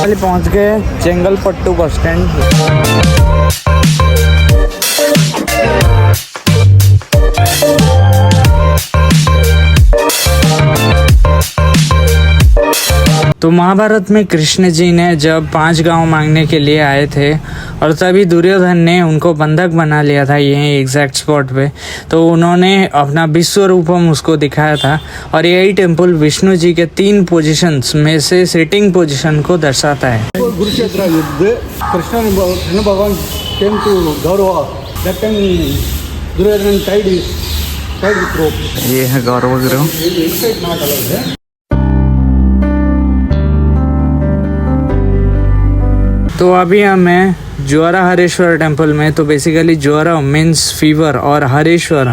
पहुंच गए Chengalpattu bus stand. तो महाभारत में कृष्ण जी ने जब 5 गांव मांगने के लिए आए थे और तभी दुर्योधन ने उनको बंधक बना लिया था यही एग्जैक्ट स्पॉट पे, तो उन्होंने अपना विश्व रूपम उसको दिखाया था। और यही टेम्पल विष्णु जी के 3 पोजीशंस में से सिटिंग पोजीशन को दर्शाता है। कुरुक्षेत्र युद्ध कृष्ण भगवान came to Gaurava. That time Duryodhan tied with rope. ये है गौरव ग्रह। Inside not allowed है। तो अभी हम हैं ज्वारा हरेश्वर टेम्पल में। तो बेसिकली ज्वारा मीन्स फीवर और हरेश्वर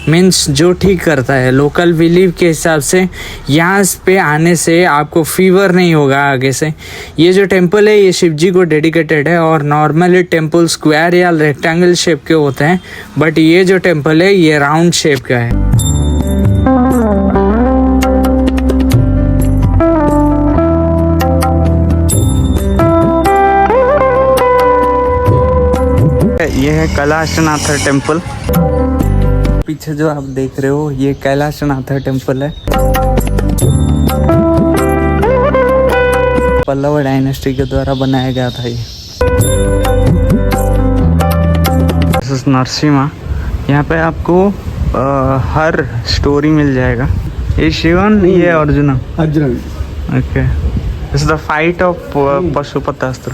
मीन्स जो ठीक करता है। लोकल बिलीव के हिसाब से यहाँ पे आने से आपको फीवर नहीं होगा आगे से। ये जो टेम्पल है ये शिव जी को डेडिकेटेड है और नॉर्मली टेम्पल स्क्वायर या रेक्टेंगल शेप के होते हैं, बट ये जो टेम्पल है ये राउंड शेप का है। ये है कैलाशनाथ टेम्पल। पीछे जो आप देख रहे हो ये कैलाशनाथ टेम्पल है। पल्लव डायनेस्टी के द्वारा बनाया गया था ये। नरसिम्हा, यहाँ पे आपको हर स्टोरी मिल जाएगा। ये शिवन, ये Arjun. Okay, it's the fight of Pashupatastra.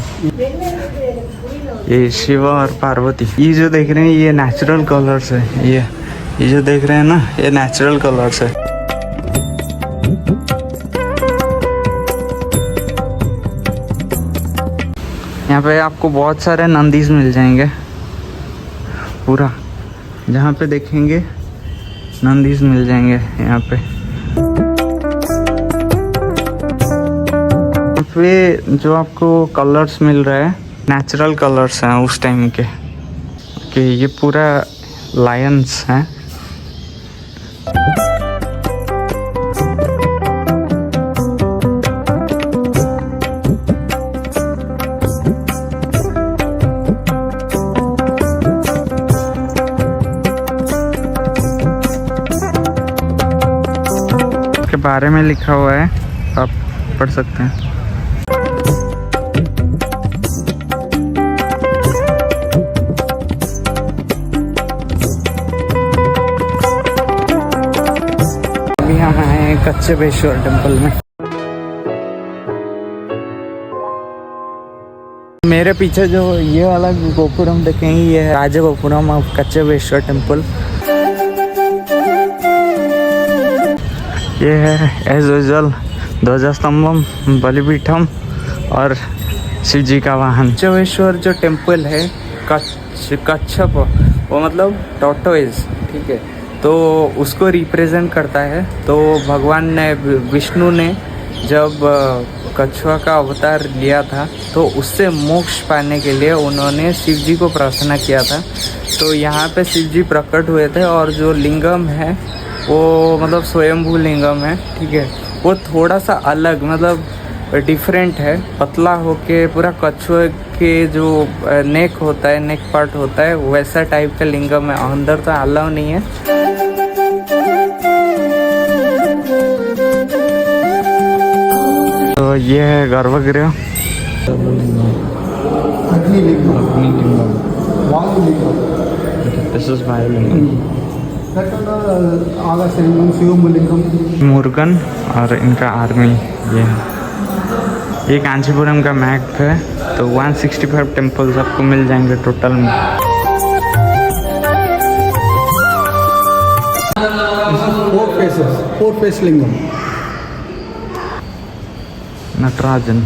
ये शिव और पार्वती। ये जो देख रहे हैं ये नेचुरल कलर्स है। ये जो देख रहे हैं ना ये नेचुरल कलर्स है। यहाँ पे आपको बहुत सारे नंदीज मिल जाएंगे। पूरा जहाँ पे देखेंगे नंदीज मिल जाएंगे। यहाँ पे जो आपको कलर्स मिल रहा है नेचुरल कलर्स हैं उस टाइम के कि ये पूरा लायंस हैं। के बारे में लिखा हुआ है, आप पढ़ सकते हैं। कच्छपेश्वर टेम्पल में मेरे पीछे जो ये वाला गोपुरम देखेंगे ये है राजा गोपुरम ऑफ कच्छपेश्वर टेम्पल। ये है एज यूजुअल ध्वजस्तंभम, बलिपीठम और शिव जी का वाहन। कच्छपेश्वर जो टेम्पल है कच्छप, वो मतलब टॉर्टोइज, ठीक है, तो उसको रिप्रेजेंट करता है। तो भगवान ने विष्णु ने जब कछुआ का अवतार लिया था तो उससे मोक्ष पाने के लिए उन्होंने शिव जी को प्रार्थना किया था। तो यहाँ पे शिव जी प्रकट हुए थे और जो लिंगम है वो मतलब स्वयंभू लिंगम है, ठीक है। वो थोड़ा सा अलग मतलब डिफरेंट है, पतला होके पूरा कछुए के जो नेक होता है, नेक पार्ट होता है वैसा टाइप का लिंगम है। अंदर तो अलाउ नहीं है। तो ये है गर्भगृह। दिस इज मुर्गन और इनका आर्मी। ये कांचीपुरम का मैप है। तो 165 टेम्पल्स आपको मिल जाएंगे टोटल में। फोर फेस लिंगम नटराजन।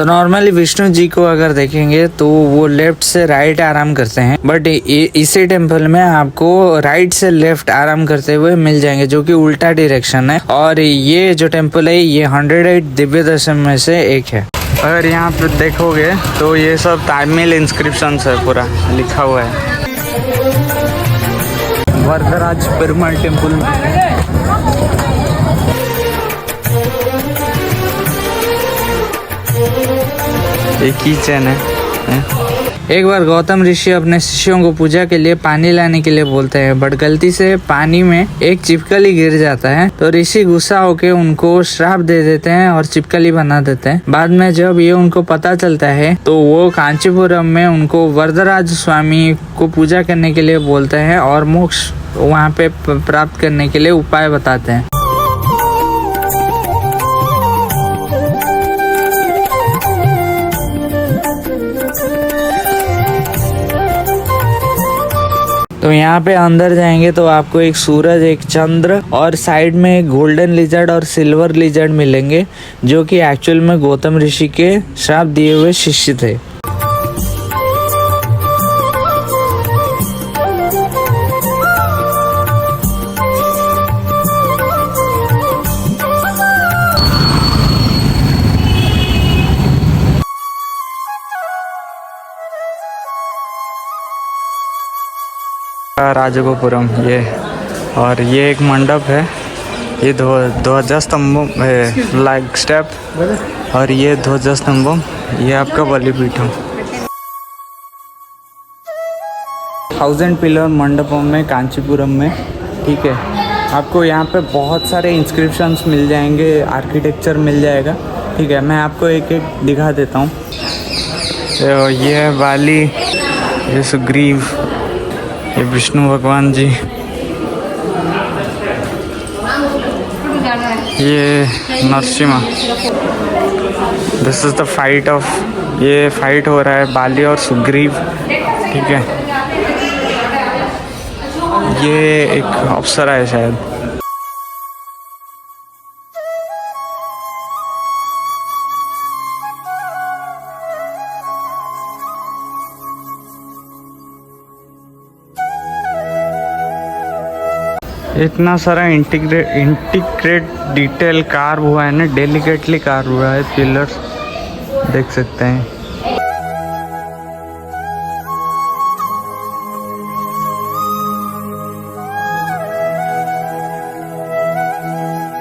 तो नॉर्मली विष्णु जी को अगर देखेंगे तो वो लेफ्ट से राइट आराम करते हैं, बट इसी टेम्पल में आपको राइट से लेफ्ट आराम करते हुए मिल जाएंगे, जो कि उल्टा डायरेक्शन है। और ये जो टेम्पल है ये 108 दिव्य दर्शन में से एक है। अगर यहाँ पे देखोगे तो ये सब तमिल इंस्क्रिप्शन है, पूरा लिखा हुआ है। वरदराज पेरुमाल टेम्पल एक ही चैन है। एक बार गौतम ऋषि अपने शिष्यों को पूजा के लिए पानी लाने के लिए बोलते हैं, बट गलती से पानी में एक छिपकली गिर जाता है। तो ऋषि गुस्सा होके उनको श्राप दे देते हैं और छिपकली बना देते हैं। बाद में जब ये उनको पता चलता है तो वो कांचीपुरम में उनको वरदराज स्वामी को पूजा करने के लिए बोलते हैं और मोक्ष वहाँ पे प्राप्त करने के लिए उपाय बताते हैं। तो यहाँ पे अंदर जाएंगे तो आपको एक सूरज, एक चंद्र और साइड में एक गोल्डन लिजर्ड और सिल्वर लिजर्ड मिलेंगे, जो कि एक्चुअल में गौतम ऋषि के श्राप दिए हुए शिष्य थे। राजगोपुरम ये, और ये एक मंडप है। ये ध्वजा स्तंभम लाइक स्टेप, और ये ध्वजा स्तंभम, ये आपका बलिपीठम। 1000 पिलर मंडपम में कांचीपुरम में, ठीक है। आपको यहाँ पे बहुत सारे इंस्क्रिप्शंस मिल जाएंगे, आर्किटेक्चर मिल जाएगा, ठीक है। मैं आपको एक एक दिखा देता हूँ। तो ये है बाली, ये सुग्रीव, ये विष्णु भगवान जी, ये Narasimha. This is the fight of, ये फाइट हो रहा है बाली और सुग्रीव, ठीक है। ये एक अप्सरा है शायद। इतना सारा इंटीग्रेट डिटेल कार्व हुआ है ना, डेलिकेटली कार्व हुआ है। पिलर्स देख सकते हैं।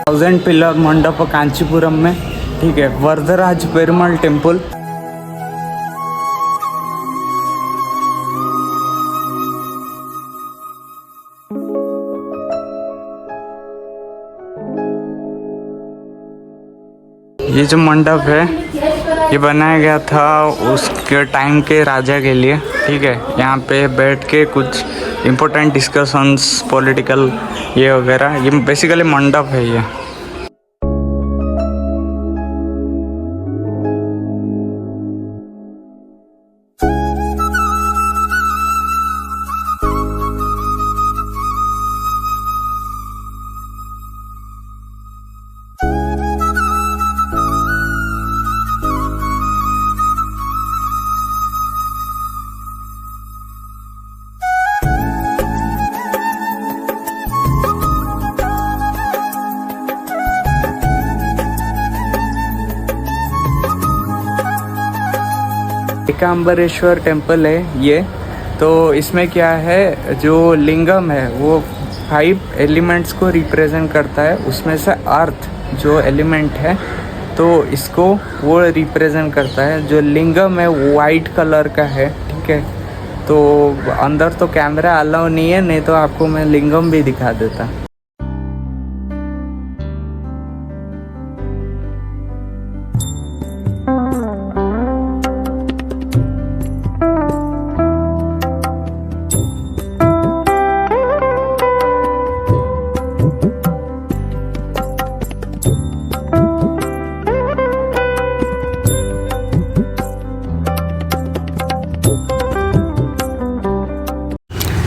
थाउजेंड पिलर मंडप कांचीपुरम में, ठीक है। वरदराज पेरुमाल टेम्पल, ये जो मंडप है ये बनाया गया था उसके टाइम के राजा के लिए, ठीक है। यहाँ पे बैठ के कुछ इम्पोर्टेंट डिस्कशंस, पॉलिटिकल ये वगैरह, ये बेसिकली मंडप है ये। एकाम्बरेश्वर टेम्पल है ये। तो इसमें क्या है, जो लिंगम है वो 5 एलिमेंट्स को रिप्रेजेंट करता है। उसमें से अर्थ जो एलिमेंट है तो इसको वो रिप्रेजेंट करता है। जो लिंगम है वो वाइट कलर का है, ठीक है। तो अंदर तो कैमरा अलाउ नहीं है, नहीं तो आपको मैं लिंगम भी दिखा देता।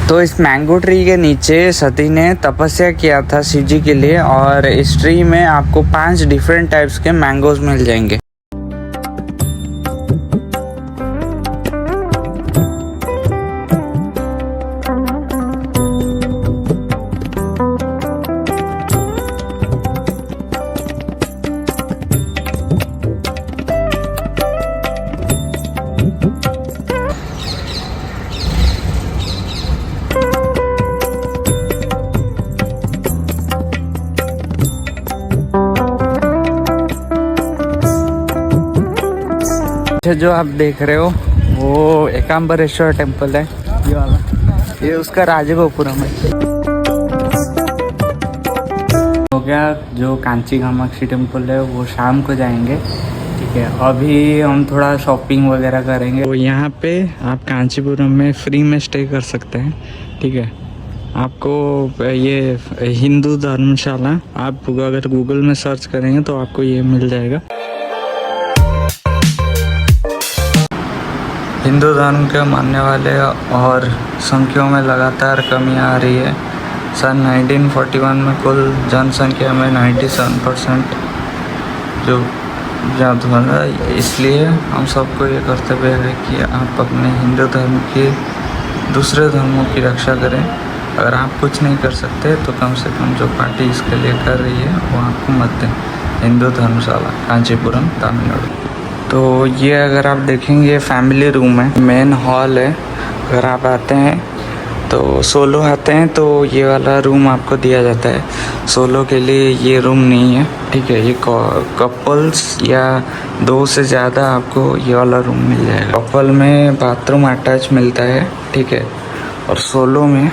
तो इस मैंगो ट्री के नीचे सती ने तपस्या किया था शिव जी के लिए, और इस ट्री में आपको 5 डिफरेंट टाइप्स के मैंगोज मिल जाएंगे। पीछे जो आप देख रहे हो वो एकाम्बरेश्वर टेम्पल है, ये वाला, ये उसका राजगोपुरम है। हो गया जो कांची कामाक्षी टेम्पल है वो शाम को जाएंगे, ठीक है। अभी हम थोड़ा शॉपिंग वगैरह करेंगे। तो यहाँ पे आप कांचीपुरम में फ्री में स्टे कर सकते हैं, ठीक है। आपको ये हिंदू धर्मशाला आप अगर गूगल में सर्च करेंगे तो आपको ये मिल जाएगा। हिंदू धर्म के मानने वाले और संख्याओं में लगातार कमी आ रही है। सन 1941 में कुल जनसंख्या में 97% जो जादूगर, इसलिए हम सबको ये कर्तव्य है कि आप अपने हिंदू धर्म के दूसरे धर्मों की रक्षा करें। अगर आप कुछ नहीं कर सकते तो कम से कम जो पार्टी इसके लिए कर रही है वो आपको मत दें। हिंदू धर्मशाला, कांचीपुरम, तमिलनाडु। तो ये अगर आप देखेंगे फैमिली रूम है, मेन हॉल है। अगर आप आते हैं तो सोलो आते हैं तो ये वाला रूम आपको दिया जाता है, सोलो के लिए ये रूम नहीं है, ठीक है। ये कपल्स या 2 से ज़्यादा आपको ये वाला रूम मिल जाएगा। कपल में बाथरूम अटैच मिलता है, ठीक है, और सोलो में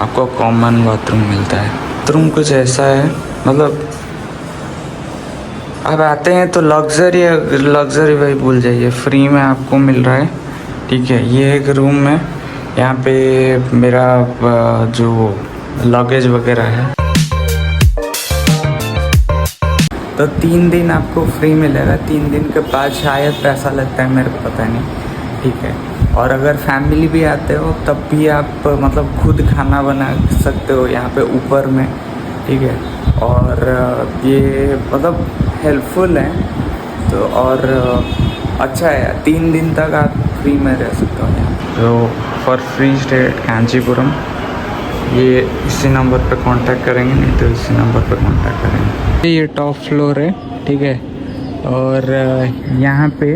आपको कॉमन बाथरूम मिलता है। बाथरूम कुछ ऐसा है, मतलब आप आते हैं तो लग्जरी भाई भूल जाइए, फ्री में आपको मिल रहा है, ठीक है। ये एक रूम है, यहाँ पे मेरा जो लगेज वगैरह है। तो 3 दिन आपको फ्री मिलेगा, 3 दिन के बाद शायद पैसा लगता है, मेरे को पता नहीं, ठीक है। और अगर फैमिली भी आते हो तब भी आप मतलब खुद खाना बना सकते हो यहाँ पे ऊपर में, ठीक है। और ये मतलब हेल्पफुल है तो, और अच्छा है। 3 दिन तक आप फ्री में रह सकते हो यहाँ। तो फॉर फ्री स्टे कांचीपुरम, ये इसी नंबर पे कांटेक्ट करेंगे, नहीं तो इसी नंबर पे कांटेक्ट करेंगे। ये टॉप फ्लोर है, ठीक है, और यहाँ पे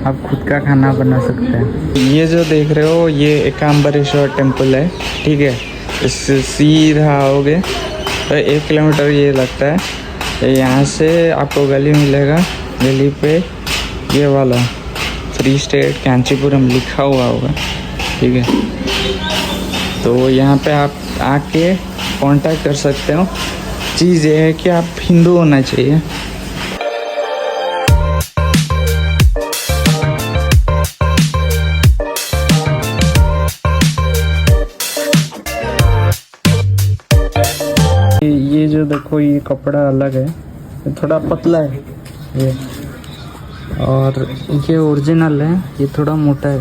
आप खुद का खाना बना सकते हैं। ये जो देख रहे हो ये एकाम्बरेश्वर टेम्पल है, ठीक है। इससे सीधा आओगे तो 1 किलोमीटर ये लगता है। यहाँ से आपको गली मिलेगा, गली पे ये वाला फ्री स्टेट कांचीपुरम लिखा हुआ होगा, ठीक है। तो यहाँ पे आप आके कांटेक्ट कर सकते हो। चीज़ ये है कि आप हिंदू होना चाहिए। ये जो देखो ये कपड़ा अलग है, ये थोड़ा पतला है ये, और ये ओरिजिनल है, ये थोड़ा मोटा है।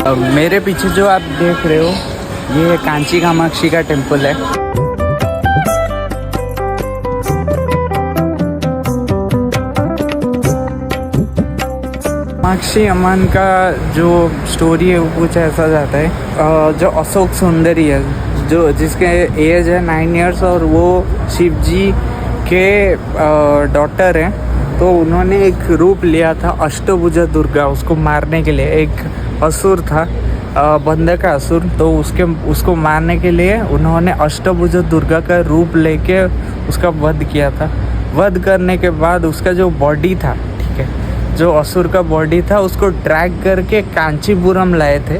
अब मेरे पीछे जो आप देख रहे हो ये कांची कामाक्षी का टेम्पल है। कामाक्षी अम्मन का जो स्टोरी है वो कुछ ऐसा जाता है, जो अशोक सुंदरी है, जो जिसके एज है 9 इयर्स, और वो शिव जी के डॉटर हैं। तो उन्होंने एक रूप लिया था अष्टभुजा दुर्गा, उसको मारने के लिए। एक असुर था, बंदर का असुर, तो उसको मारने के लिए उन्होंने अष्टभुजा दुर्गा का रूप लेके उसका वध किया था। वध करने के बाद उसका जो बॉडी था, ठीक है, जो असुर का बॉडी था, उसको ड्रैग करके कांचीपुरम लाए थे,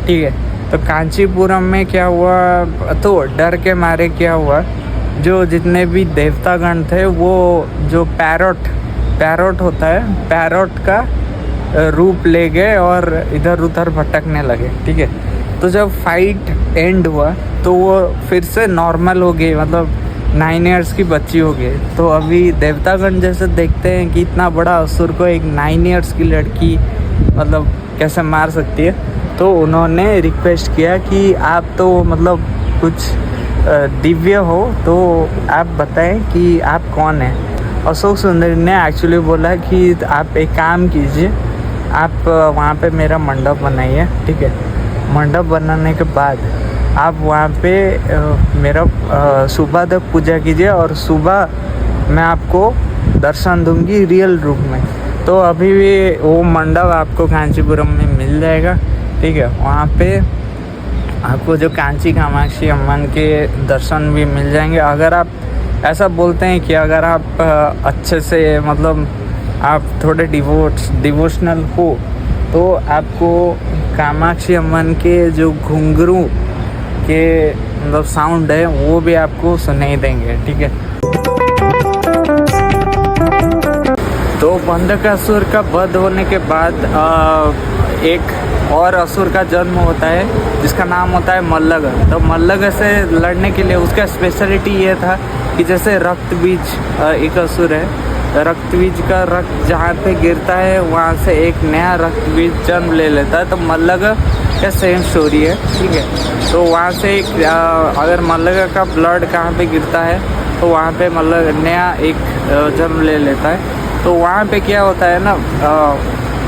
ठीक है। तो कांचीपुरम में क्या हुआ, तो डर के मारे क्या हुआ, जो जितने भी देवतागण थे वो जो पैरोट होता है, पैरोट का रूप ले गए और इधर उधर भटकने लगे, ठीक है। तो जब फाइट एंड हुआ तो वो फिर से नॉर्मल हो गई, मतलब 9 इयर्स की बच्ची हो गई। तो अभी देवतागण जैसे देखते हैं कि इतना बड़ा असुर को एक 9 इयर्स की लड़की मतलब कैसे मार सकती है। तो उन्होंने रिक्वेस्ट किया कि आप तो मतलब कुछ दिव्य हो, तो आप बताएं कि आप कौन हैं। अशोक सुंदरी ने एक्चुअली बोला कि आप एक काम कीजिए, आप वहाँ पे मेरा मंडप बनाइए, ठीक है। मंडप बनाने के बाद आप वहाँ पे मेरा सुबह तक पूजा कीजिए, और सुबह मैं आपको दर्शन दूंगी रियल रूप में। तो अभी भी वो मंडप आपको कांचीपुरम में मिल जाएगा, ठीक है। वहाँ पे आपको जो कांची कामाक्षी अम्मन के दर्शन भी मिल जाएंगे। अगर आप ऐसा बोलते हैं कि अगर आप अच्छे से मतलब आप थोड़े डिवोशनल हो तो आपको कामाक्षी अम्मन के जो घुंघरू के मतलब साउंड है वो भी आपको सुनाई देंगे, ठीक है। तो बंधकासुर का वध होने के बाद एक और असुर का जन्म होता है जिसका नाम होता है मल्लग। तो मल्लग से लड़ने के लिए उसका स्पेशलिटी ये था कि जैसे रक्त बीज एक असुर है, रक्त बीज का रक्त जहाँ पे गिरता है वहाँ से एक नया रक्त बीज जन्म ले लेता है। तो मल्लग का सेम स्टोरी है, ठीक है। तो वहाँ से एक अगर मल्लग का ब्लड कहाँ पे गिरता है तो वहाँ पे मल्लग नया एक जन्म ले लेता है। तो वहाँ पे क्या होता है ना,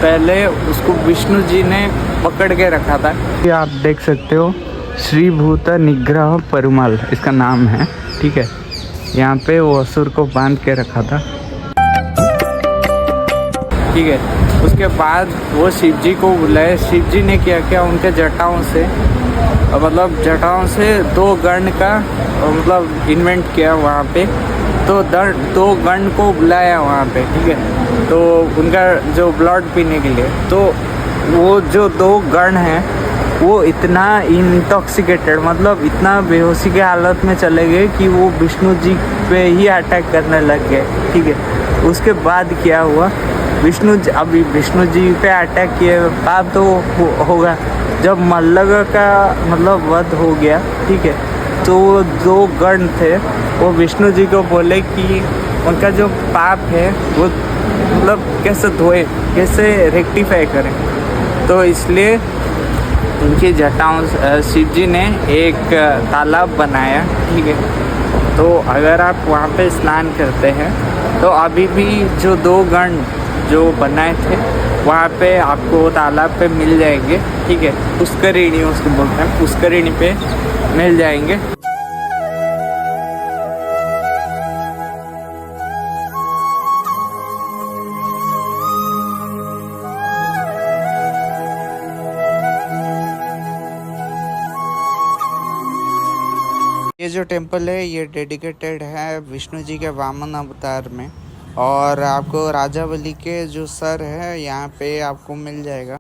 पहले उसको विष्णु जी ने पकड़ के रखा था। ये आप देख सकते हो श्रीभूत निग्रह परुमाल इसका नाम है, ठीक है। यहाँ पे वो असुर को बांध के रखा था, ठीक है। उसके बाद वो शिव जी को बुलाए। शिव जी ने क्या किया, उनके जटाओं से मतलब जटाओं से 2 गण का मतलब इन्वेंट किया वहाँ पे। तो 2 गण को बुलाया वहाँ पे, ठीक है। तो उनका जो ब्लड पीने के लिए, तो वो जो 2 गण हैं वो इतना इंटॉक्सिकेटेड मतलब इतना बेहोशी के हालत में चले गए कि वो विष्णु जी पे ही अटैक करने लग गए, ठीक है। उसके बाद क्या हुआ, अभी विष्णु जी पे अटैक किए बाद तो होगा जब मल्लग का मतलब वध हो गया, ठीक है। तो 2 गण थे वो विष्णु जी को बोले कि उनका जो पाप है वो मतलब कैसे धोए, कैसे रेक्टिफाई करें। तो इसलिए उनकी जटाओं शिव जी ने एक तालाब बनाया, ठीक है। तो अगर आप वहाँ पे स्नान करते हैं तो अभी भी जो 2 गण जो बनाए थे वहाँ पे आपको तालाब पे मिल जाएंगे, ठीक है। पुष्करिणी उसको बोलते हैं, पुष्करिणी पे मिल जाएंगे। ये जो टेम्पल है ये डेडिकेटेड है विष्णु जी के वामन अवतार में, और आपको राजावली के जो सर है यहाँ पे आपको मिल जाएगा।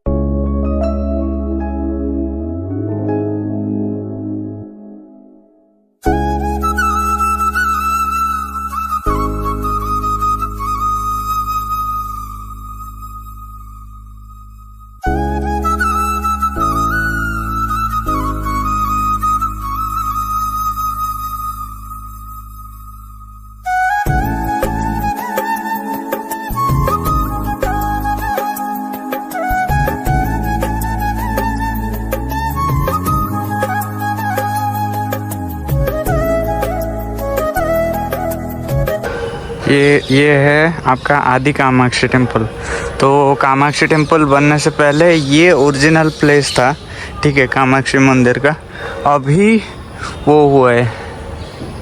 ये है आपका आदि कामाक्षी टेम्पल। तो कामाक्षी टेम्पल बनने से पहले ये ओरिजिनल प्लेस था, ठीक है, कामाक्षी मंदिर का। अभी वो हुआ है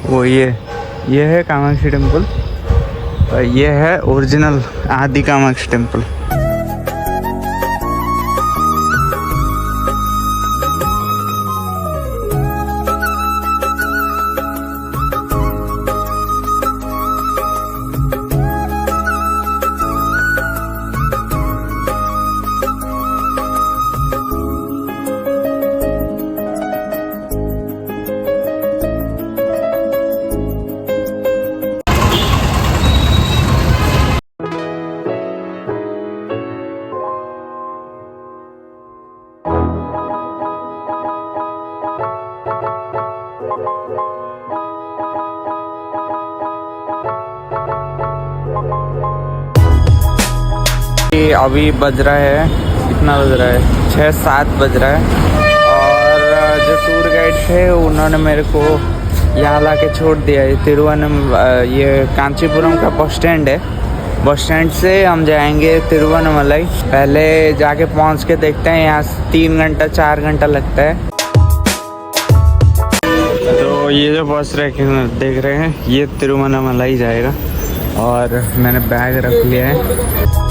वो ये है कामाक्षी टेम्पल, ये है ओरिजिनल आदि कामाक्षी टेम्पल। अभी बज रहा है, कितना बज रहा है, 6-7 बज रहा है। और जो टूर गाइड थे उन्होंने मेरे को यहाँ ला के छोड़ दिया है ये कांचीपुरम का बस स्टैंड है। बस स्टैंड से हम जाएंगे तिरुवन्नमलाई। पहले जाके पहुँच के देखते हैं, यहाँ 3 घंटा 4 घंटा लगता है। तो ये जो बस देख रहे हैं ये तिरुवन्नमलाई जाएगा, और मैंने बैग रख लिया है।